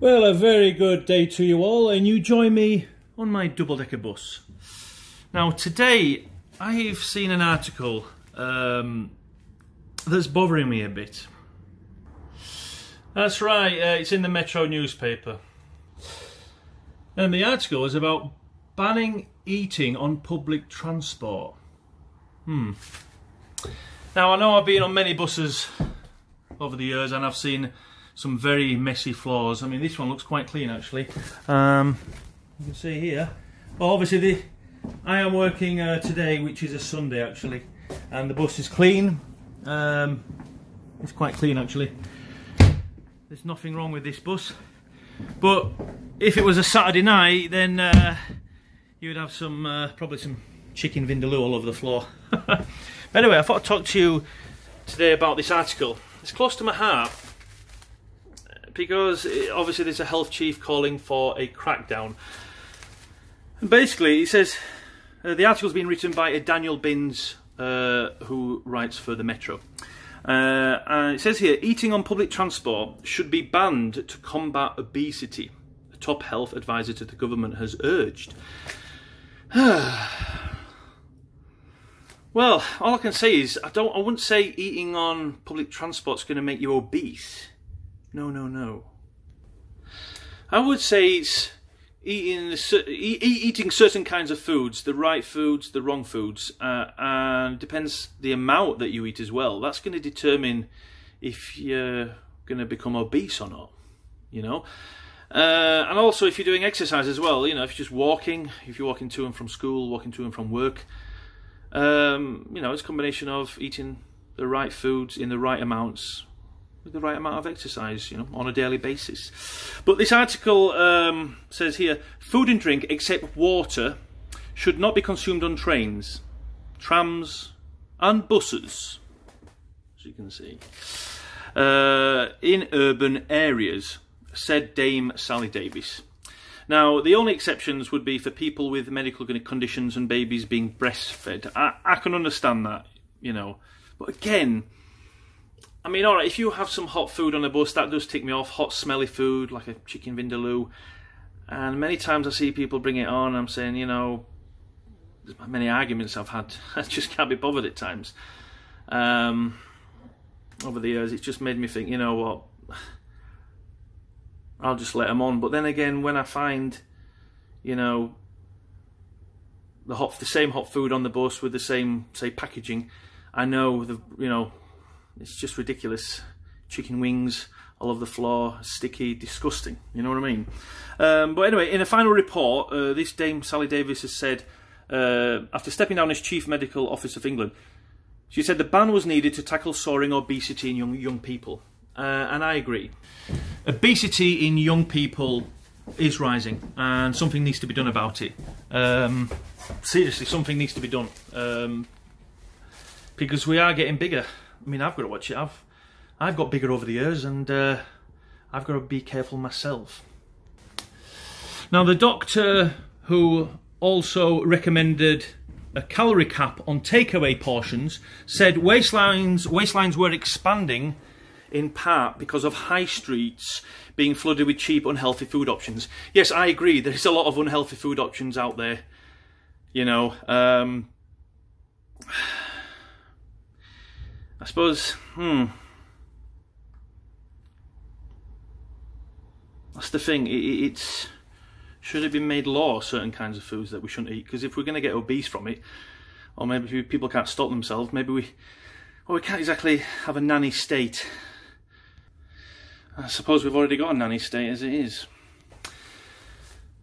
Well, a very good day to you all, and you join me on my double-decker bus. Now, today I've seen an article that's bothering me a bit. That's right, it's in the Metro newspaper. And the article is about banning eating on public transport. Now, I know I've been on many buses over the years and I've seen some very messy floors. I mean, this one looks quite clean actually. You can see here. Well, obviously I am working today, which is a Sunday actually, and the bus is clean. It's quite clean actually. There's nothing wrong with this bus. But if it was a Saturday night, then you would have some probably some chicken vindaloo all over the floor. But anyway, I thought I'd talk to you today about this article. It's close to my heart because obviously there's a health chief calling for a crackdown. And basically, it says the article's been written by a Daniel Binns, who writes for the Metro. And it says here, eating on public transport should be banned to combat obesity. A top health advisor to the government has urged. Well, all I can say is I wouldn't say eating on public transport's going to make you obese. No, no, no. I would say it's eating certain kinds of foods, the right foods, the wrong foods, and depends the amount that you eat as well. That's going to determine if you're going to become obese or not, you know. And also if you're doing exercise as well, you know, if you're just walking, if you're walking to and from school, walking to and from work, you know, it's a combination of eating the right foods in the right amounts, with the right amount of exercise, you know, on a daily basis. But this article says here, food and drink except water should not be consumed on trains, trams and buses, as you can see, in urban areas, said Dame Sally Davies. Now, the only exceptions would be for people with medical conditions and babies being breastfed. I can understand that, you know, but again, I mean, alright, if you have some hot food on the bus, that does tick me off. Hot, smelly food, like a chicken vindaloo. And many times I see people bring it on, I'm saying, you know, there's many arguments I've had. I just can't be bothered at times. Over the years, it's just made me think, you know what, I'll just let them on. But then again, when I find, you know, the same hot food on the bus with the same, say, packaging, I know, you know, it's just ridiculous. Chicken wings all over the floor, sticky, disgusting. You know what I mean? But anyway, in a final report, this Dame Sally Davies has said, after stepping down as Chief Medical Officer of England, she said the ban was needed to tackle soaring obesity in young people. And I agree. Obesity in young people is rising, and something needs to be done about it. Seriously, something needs to be done. Because we are getting bigger. I mean, I've got to watch it. I've got bigger over the years, and I've got to be careful myself. Now, the doctor who also recommended a calorie cap on takeaway portions said waistlines were expanding in part because of high streets being flooded with cheap, unhealthy food options. Yes, I agree. There's a lot of unhealthy food options out there. You know, I suppose, that's the thing. Should it be made law, certain kinds of foods that we shouldn't eat? Because if we're going to get obese from it, or maybe people can't stop themselves, maybe we can't exactly have a nanny state. I suppose we've already got a nanny state as it is.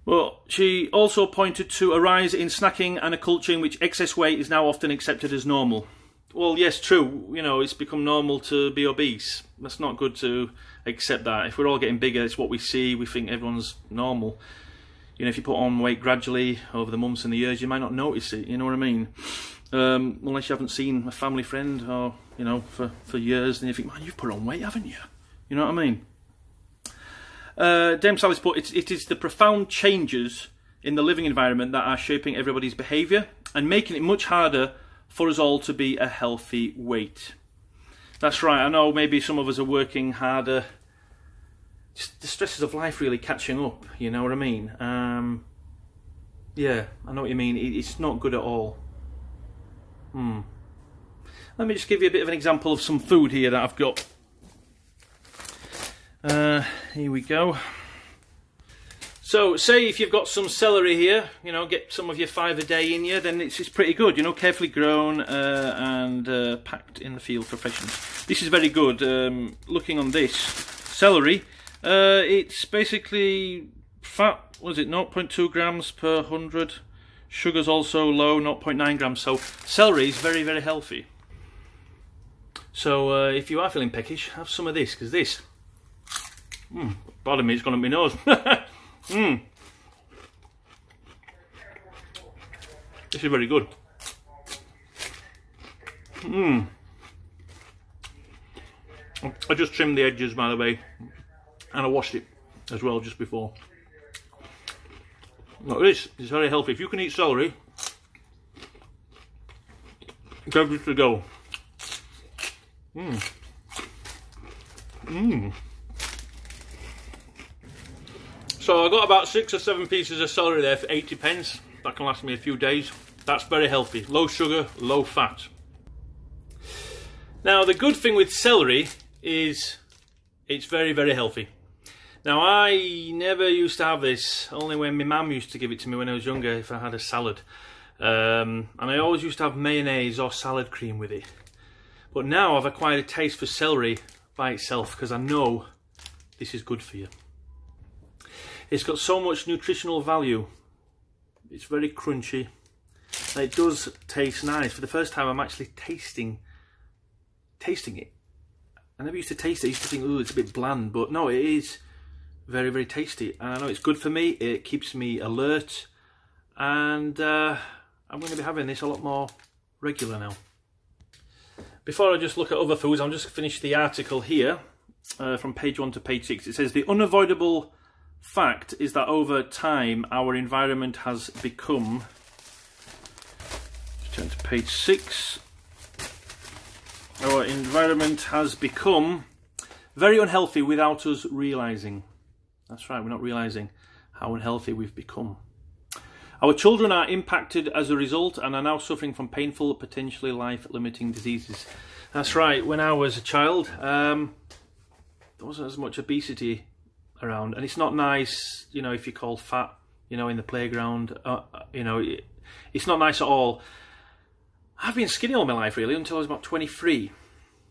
Well, she also pointed to a rise in snacking and a culture in which excess weight is now often accepted as normal. Well, yes, true. You know, it's become normal to be obese. That's not good to accept that. If we're all getting bigger, it's what we see. We think everyone's normal. You know, if you put on weight gradually over the months and the years, you might not notice it. You know what I mean? Unless you haven't seen a family friend or, you know, for years, then you think, man, you've put on weight, haven't you? You know what I mean? Dame Sally's put, it is the profound changes in the living environment that are shaping everybody's behaviour and making it much harder for us all to be a healthy weight. That's right, I know maybe some of us are working harder, just the stresses of life really catching up, you know what I mean? Yeah, I know what you mean. It's not good at all. Let me just give you a bit of an example of some food here that I've got. Here we go. So, say if you've got some celery here, you know, get some of your 5 a day in you, then it's pretty good, you know, carefully grown and packed in the field for freshness. This is very good. Looking on this, celery, it's basically fat, what is it, 0.2 grams per 100. Sugar's also low, 0.9 grams, so celery is very, very healthy. So, if you are feeling peckish, have some of this, because this, pardon me, it's gone up my nose. This is very good. I just trimmed the edges, by the way, and I washed it as well just before. Look, this is very healthy. If you can eat celery, it's ready to go. So I got about 6 or 7 pieces of celery there for 80p. That can last me a few days. That's very healthy. Low sugar, low fat. Now the good thing with celery is it's very, very healthy. Now I never used to have this, only when my mum used to give it to me when I was younger if I had a salad. And I always used to have mayonnaise or salad cream with it. But now I've acquired a taste for celery by itself because I know this is good for you. It's got so much nutritional value. It's very crunchy. And it does taste nice. For the first time I'm actually tasting it. I never used to taste it. I used to think, oh, it's a bit bland. But no, it is very, very tasty. And I know it's good for me. It keeps me alert. And I'm going to be having this a lot more regular now. Before I just look at other foods, I'll just finish the article here. From page 1 to page 6. It says, the unavoidable fact is that over time our environment has become, let's turn to page 6, our environment has become very unhealthy without us realising. That's right, we're not realising how unhealthy we've become. Our children are impacted as a result and are now suffering from painful, potentially life-limiting diseases. That's right, when I was a child, there wasn't as much obesity around, and it's not nice, you know, if you're called fat, you know, in the playground, you know, it's not nice at all. I've been skinny all my life, really, until I was about 23,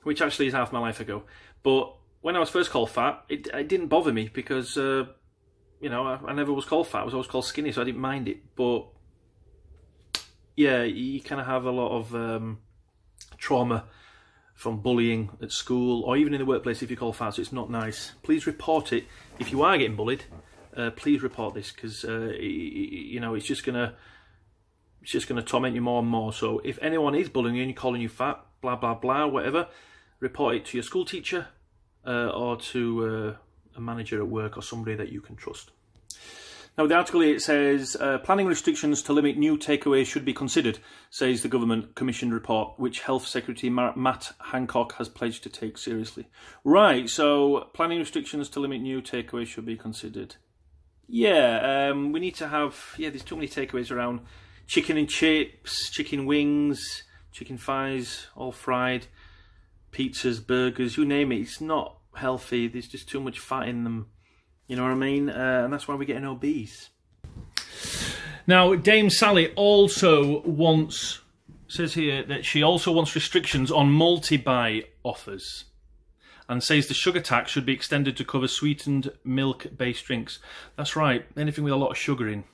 which actually is half my life ago. But when I was first called fat, it didn't bother me because, you know, I never was called fat. I was always called skinny, so I didn't mind it. But yeah, you kind of have a lot of trauma from bullying at school or even in the workplace if you call fat, so it's not nice. Please report it. If you are getting bullied, please report this because you know, it's just gonna torment you more and more. So if anyone is bullying you and you're calling you fat, blah blah blah, whatever, report it to your school teacher or to a manager at work or somebody that you can trust. Now, the article here, it says, planning restrictions to limit new takeaways should be considered, says the government commissioned report, which Health Secretary Matt Hancock has pledged to take seriously. Right, so planning restrictions to limit new takeaways should be considered. Yeah, we need to have, there's too many takeaways around. Chicken and chips, chicken wings, chicken thighs, all fried, pizzas, burgers, you name it. It's not healthy, there's just too much fat in them. You know what I mean? And that's why we're getting obese. Now, Dame Sally also wants, says here that she also wants restrictions on multi-buy offers and says the sugar tax should be extended to cover sweetened milk-based drinks. That's right, anything with a lot of sugar in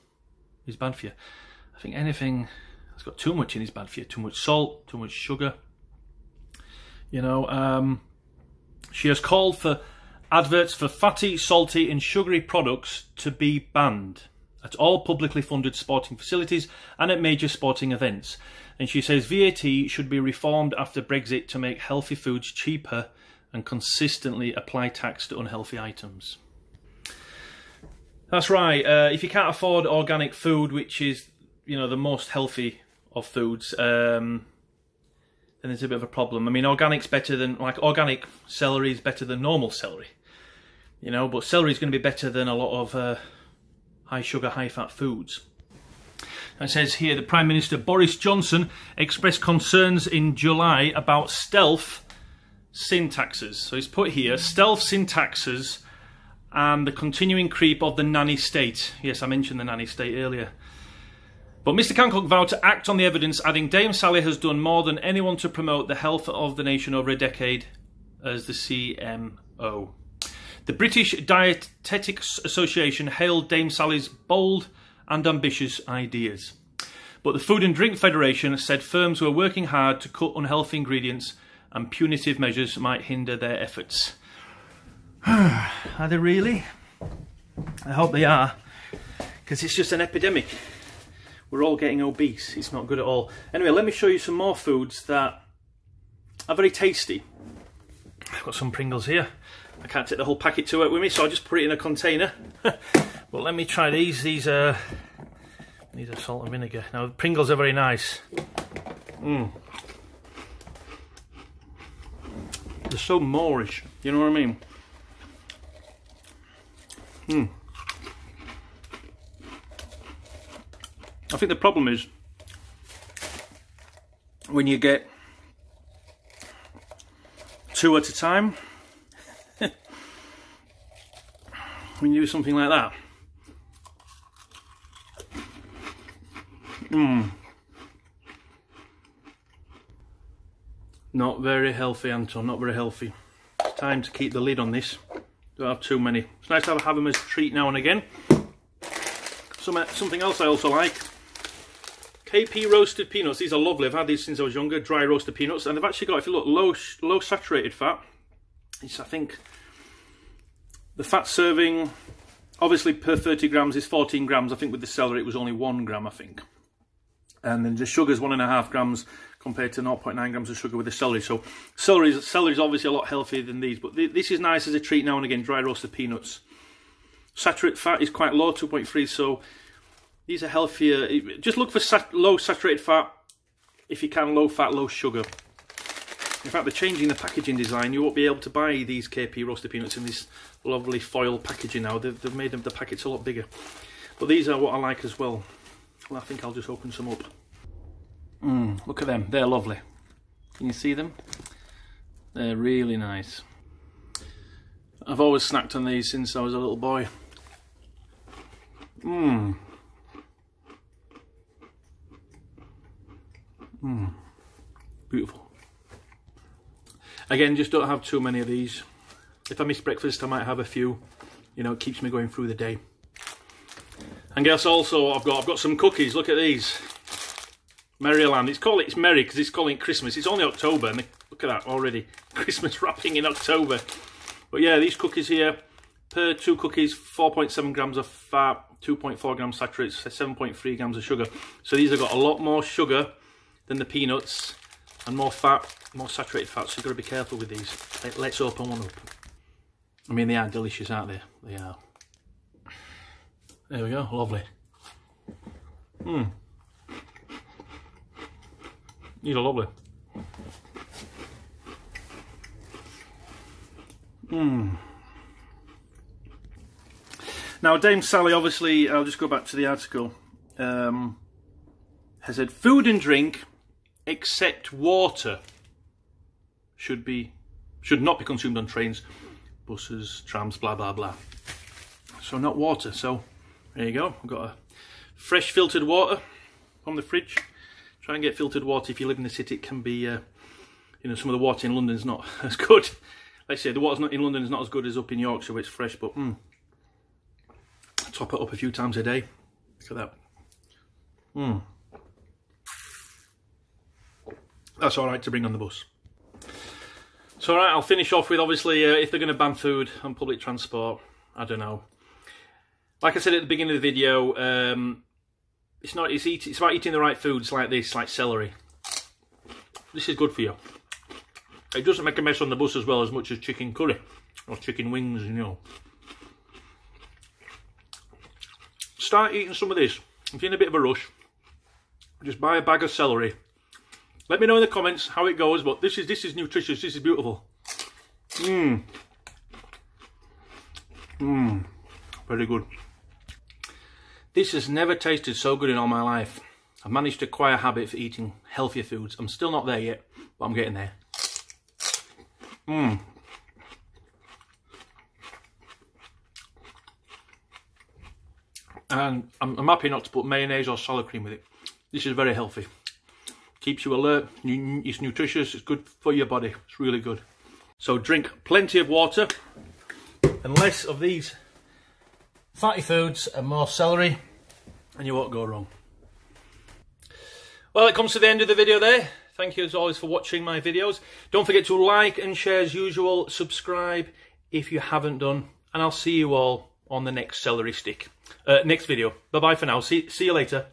is bad for you. I think anything that's got too much in is bad for you. Too much salt, too much sugar. You know, she has called for adverts for fatty, salty and sugary products to be banned at all publicly funded sporting facilities and at major sporting events. And she says VAT should be reformed after Brexit to make healthy foods cheaper and consistently apply tax to unhealthy items. That's right, if you can't afford organic food, which is, you know, the most healthy of foods, then there's a bit of a problem. I mean, organic's better than, like, organic celery is better than normal celery. You know, but celery is going to be better than a lot of high sugar, high fat foods. It says here, the Prime Minister Boris Johnson expressed concerns in July about stealth sin taxes. So he's put here, stealth sin taxes and the continuing creep of the nanny state. Yes, I mentioned the nanny state earlier. But Mr Cancock vowed to act on the evidence, adding, Dame Sally has done more than anyone to promote the health of the nation over a decade as the CMO. The British Dietetics Association hailed Dame Sally's bold and ambitious ideas. But the Food and Drink Federation said firms were working hard to cut unhealthy ingredients and punitive measures might hinder their efforts. Are they really? I hope they are, because it's just an epidemic. We're all getting obese. It's not good at all. Anyway, let me show you some more foods that are very tasty. I've got some Pringles here. I can't take the whole packet to work with me, so I'll just put it in a container. But let me try these. These are salt and vinegar. Now, the Pringles are very nice. They're so Moorish, you know what I mean? I think the problem is when you get 2 at a time, when you do something like that. Not very healthy, Anton, not very healthy. It's time to keep the lid on this. Don't have too many. It's nice to have them as a treat now and again. Something else I also like. KP roasted peanuts. These are lovely. I've had these since I was younger. Dry roasted peanuts. And they've actually got, if you look, low saturated fat. It's, I think, the fat serving, obviously per 30 grams is 14 grams. I think with the celery it was only 1 gram, I think. And then the sugar is 1.5 grams compared to 0.9 grams of sugar with the celery. So celery is obviously a lot healthier than these. But this is nice as a treat now and again, dry roasted peanuts. Saturated fat is quite low, 2.3, so these are healthier. Just look for low saturated fat, if you can, low fat, low sugar. In fact, they're changing the packaging design. You won't be able to buy these KP roasted peanuts in this lovely foil packaging now. They've made the packets a lot bigger. But these are what I like as well. Well, I think I'll just open some up. Look at them, they're lovely. Can you see them? They're really nice. I've always snacked on these since I was a little boy. Beautiful. Again, just don't have too many of these. If I miss breakfast, I might have a few. You know, it keeps me going through the day. And guess also I've got some cookies. Look at these. Maryland. It's Merry because it's calling it Christmas. It's only October, and look at that already. Christmas wrapping in October. But yeah, these cookies here, per 2 cookies, 4.7 grams of fat, 2.4 grams saturated, 7.3 grams of sugar. So these have got a lot more sugar than the peanuts, and more fat, more saturated fat. So you've got to be careful with these. Let's open one up. I mean, they are delicious, aren't they? They are. There we go, lovely. These are lovely. Now, Dame Sally, obviously, I'll just go back to the article, has said food and drink except water should not be consumed on trains, buses, trams, blah blah blah. So not water. So there you go. I've got a fresh filtered water from the fridge. Try and get filtered water if you live in the city. It can be, you know, some of the water in London is not as good. Like I say, the water in London is not as good as up in Yorkshire where it's fresh, but top it up a few times a day. Look at that. That's alright to bring on the bus. So alright, I'll finish off with, obviously, if they're going to ban food on public transport, I don't know. Like I said at the beginning of the video, it's about eating the right foods like this, like celery. This is good for you. It doesn't make a mess on the bus as well as much as chicken curry or chicken wings, you know. Start eating some of this. If you're in a bit of a rush, just buy a bag of celery. Let me know in the comments how it goes, but this is nutritious, this is beautiful. Very good. This has never tasted so good in all my life. I've managed to acquire a habit for eating healthier foods. I'm still not there yet, but I'm getting there. And I'm happy not to put mayonnaise or sour cream with it. This is very healthy. Keeps you alert, it's nutritious, it's good for your body. It's really good. So drink plenty of water and less of these fatty foods and more celery, and you won't go wrong. Well, it comes to the end of the video there. Thank you as always for watching my videos. Don't forget to like and share as usual. Subscribe if you haven't done. And I'll see you all on the next celery stick. Next video. Bye-bye for now. See you later.